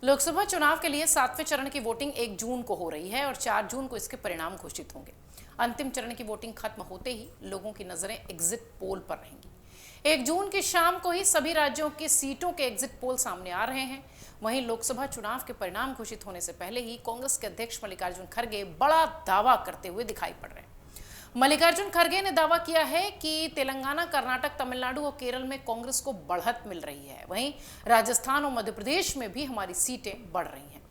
लोकसभा चुनाव के लिए 7वें चरण की वोटिंग 1 जून को हो रही है और 4 जून को इसके परिणाम घोषित होंगे। अंतिम चरण की वोटिंग खत्म होते ही लोगों की नजरें एग्जिट पोल पर रहेंगी। 1 जून की शाम को ही सभी राज्यों की सीटों के एग्जिट पोल सामने आ रहे हैं। वहीं लोकसभा चुनाव के परिणाम घोषित होने से पहले ही कांग्रेस के अध्यक्ष मल्लिकार्जुन खड़गे बड़ा दावा करते हुए दिखाई पड़ रहे हैं। मल्लिकार्जुन खड़गे ने दावा किया है कि तेलंगाना, कर्नाटक, तमिलनाडु और केरल में कांग्रेस को बढ़त मिल रही है। वहीं राजस्थान और मध्य प्रदेश में भी हमारी सीटें बढ़ रही हैं।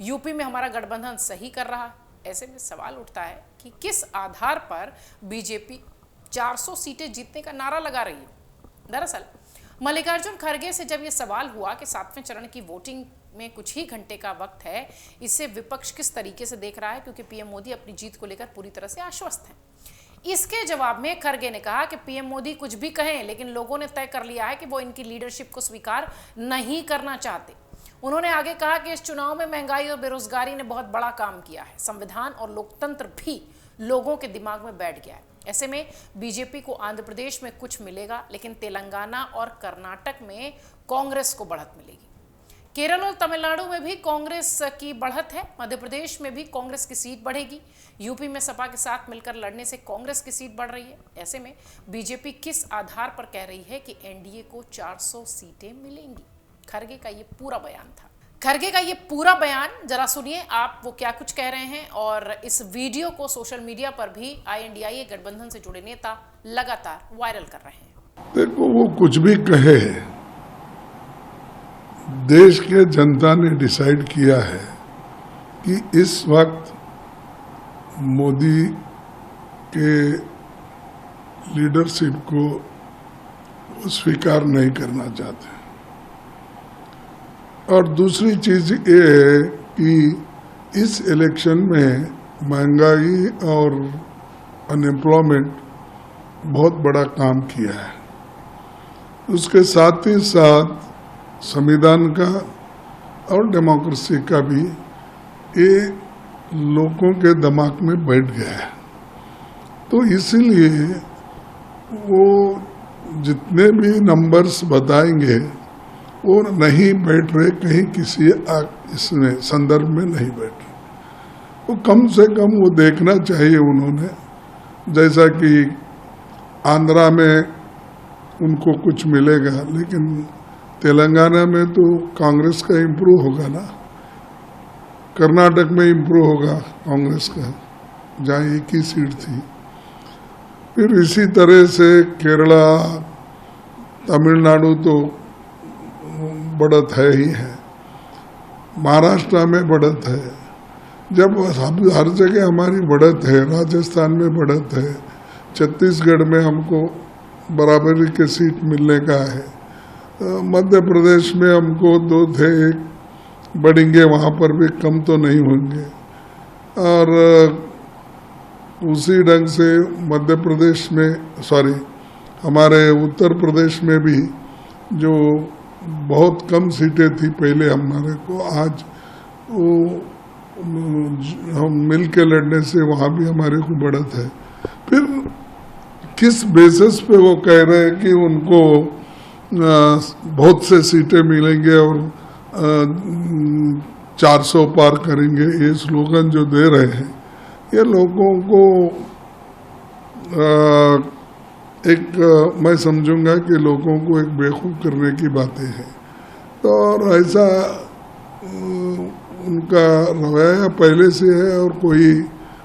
यूपी में हमारा गठबंधन सही कर रहा है। ऐसे में सवाल उठता है कि किस आधार पर बीजेपी 400 सीटें जीतने का नारा लगा रही है। दरअसल मल्लिकार्जुन खड़गे से जब यह सवाल हुआ कि 7वें चरण की वोटिंग में कुछ ही घंटे का वक्त है, इसे विपक्ष किस तरीके से देख रहा है, क्योंकि पीएम मोदी अपनी जीत को लेकर पूरी तरह से आश्वस्त हैं। इसके जवाब में खड़गे ने कहा कि पीएम मोदी कुछ भी कहें, लेकिन लोगों ने तय कर लिया है कि वो इनकी लीडरशिप को स्वीकार नहीं करना चाहते। उन्होंने आगे कहा कि इस चुनाव में महंगाई और बेरोजगारी ने बहुत बड़ा काम किया है। संविधान और लोकतंत्र भी लोगों के दिमाग में बैठ गया है। ऐसे में बीजेपी को आंध्र प्रदेश में कुछ मिलेगा, लेकिन तेलंगाना और कर्नाटक में कांग्रेस को बढ़त मिलेगी। केरल और तमिलनाडु में भी कांग्रेस की बढ़त है। मध्य प्रदेश में भी कांग्रेस की सीट बढ़ेगी। यूपी में सपा के साथ मिलकर लड़ने से कांग्रेस की सीट बढ़ रही है। ऐसे में बीजेपी किस आधार पर कह रही है कि एनडीए को 400 सीटें मिलेंगी? खड़गे का ये पूरा बयान था। खड़गे का ये पूरा बयान जरा सुनिए आप, वो क्या कुछ कह रहे हैं। और इस वीडियो को सोशल मीडिया पर भी आईएनडीआईए गठबंधन से जुड़े नेता लगातार वायरल कर रहे हैं। देखो, वो कुछ भी कहे, देश के जनता ने डिसाइड किया है कि इस वक्त मोदी के लीडरशिप को स्वीकार नहीं करना चाहते। और दूसरी चीज ये है कि इस इलेक्शन में महंगाई और अनएम्प्लॉयमेंट बहुत बड़ा काम किया है। उसके साथ ही साथ संविधान का और डेमोक्रेसी का भी ये लोगों के दिमाग में बैठ गया है। तो इसीलिए वो जितने भी नंबर्स बताएंगे वो नहीं बैठ रहे, कहीं किसी इसमें संदर्भ में नहीं बैठ रहे। वो कम से कम वो देखना चाहिए उन्होंने, जैसा कि आंध्रा में उनको कुछ मिलेगा, लेकिन तेलंगाना में तो कांग्रेस का इम्प्रूव होगा ना, कर्नाटक में इम्प्रूव होगा कांग्रेस का, जहाँ एक ही सीट थी। फिर इसी तरह से केरला, तमिलनाडु तो बढ़त है ही है, महाराष्ट्र में बढ़त है। जब हर जगह हमारी बढ़त है, राजस्थान में बढ़त है, छत्तीसगढ़ में हमको बराबरी के सीट मिलने का है, मध्य प्रदेश में हमको 2 थे, 1 बढ़ेंगे, वहाँ पर भी कम तो नहीं होंगे। और उसी ढंग से मध्य प्रदेश में, हमारे उत्तर प्रदेश में भी जो बहुत कम सीटें थी पहले हमारे को, आज वो हम मिल के लड़ने से वहाँ भी हमारे को बढ़त है। फिर किस बेसिस पे वो कह रहे हैं कि उनको बहुत से सीटें मिलेंगे और 400 पार करेंगे, ये स्लोगन जो दे रहे हैं, ये लोगों को मैं समझूंगा कि लोगों को एक बेवकूफ़ करने की बातें हैं। तो और ऐसा उनका रवैया पहले से है और कोई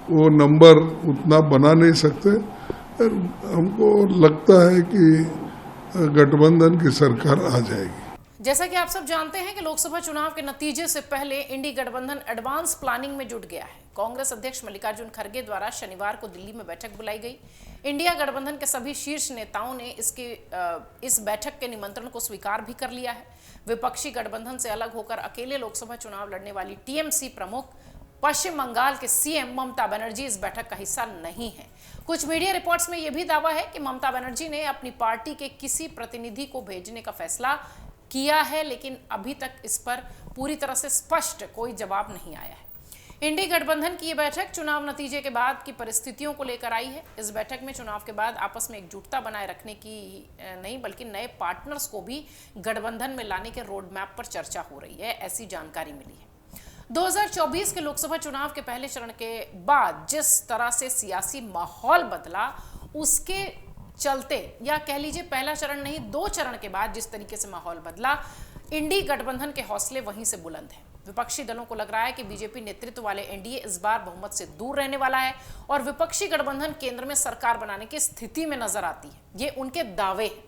वो नंबर उतना बना नहीं सकते। हमको लगता है कि गठबंधन की सरकार आ जाएगी। जैसा कि आप सब जानते हैं कि लोकसभा चुनाव के नतीजे से पहले इंडी गठबंधन एडवांस प्लानिंग में जुट गया है। कांग्रेस अध्यक्ष मल्लिकार्जुन खड़गे द्वारा शनिवार को दिल्ली में बैठक बुलाई गई। इंडिया गठबंधन के सभी शीर्ष नेताओं ने इस बैठक के निमंत्रण को स्वीकार भी कर लिया है। विपक्षी गठबंधन से अलग होकर अकेले लोकसभा चुनाव लड़ने वाली टीएमसी प्रमुख पश्चिम बंगाल के सीएम ममता बनर्जी इस बैठक का हिस्सा नहीं है। कुछ मीडिया रिपोर्ट्स में यह भी दावा है कि ममता बनर्जी ने अपनी पार्टी के किसी प्रतिनिधि को भेजने का फैसला किया है, लेकिन अभी तक इस पर पूरी तरह से स्पष्ट कोई जवाब नहीं आया है। इंडी गठबंधन की ये बैठक चुनाव नतीजे के बाद की परिस्थितियों को लेकर आई है। इस बैठक में चुनाव के बाद आपस में एकजुटता बनाए रखने की नहीं बल्कि नए पार्टनर्स को भी गठबंधन में लाने के रोड मैप पर चर्चा हो रही है, ऐसी जानकारी मिली है। 2024 के लोकसभा चुनाव के पहले चरण के बाद जिस तरह से सियासी माहौल बदला, उसके चलते या कह लीजिए पहला चरण नहीं 2 चरण के बाद जिस तरीके से माहौल बदला, इंडी गठबंधन के हौसले वहीं से बुलंद हैं। विपक्षी दलों को लग रहा है कि बीजेपी नेतृत्व वाले एनडीए इस बार बहुमत से दूर रहने वाला है और विपक्षी गठबंधन केंद्र में सरकार बनाने की स्थिति में नजर आती है। ये उनके दावे हैं।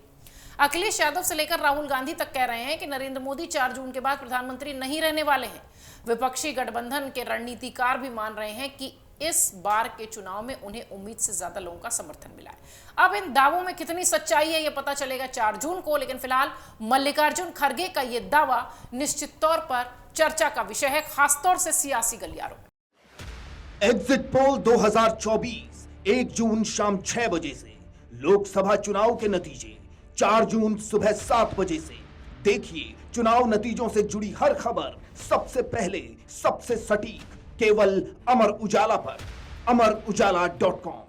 अखिलेश यादव से लेकर राहुल गांधी तक कह रहे हैं कि नरेंद्र मोदी 4 जून के बाद प्रधानमंत्री नहीं रहने वाले हैं। विपक्षी गठबंधन के रणनीतिकार भी मान रहे हैं कि इस बार के चुनाव में उन्हें उम्मीद से ज्यादा लोगों का समर्थन मिला है। अब इन दावों में कितनी सच्चाई है, यह पता चलेगा 4 जून को, लेकिन फिलहाल मल्लिकार्जुन खड़गे का यह दावा निश्चित तौर पर चर्चा का विषय है, खासतौर से सियासी गलियारों में। एग्जिट पोल 2024 1 जून शाम 6 बजे से, लोकसभा चुनाव के नतीजे 4 जून सुबह 7 बजे से। देखिए चुनाव नतीजों से जुड़ी हर खबर सबसे पहले, सबसे सटीक, केवल अमर उजाला पर, amarujala.com।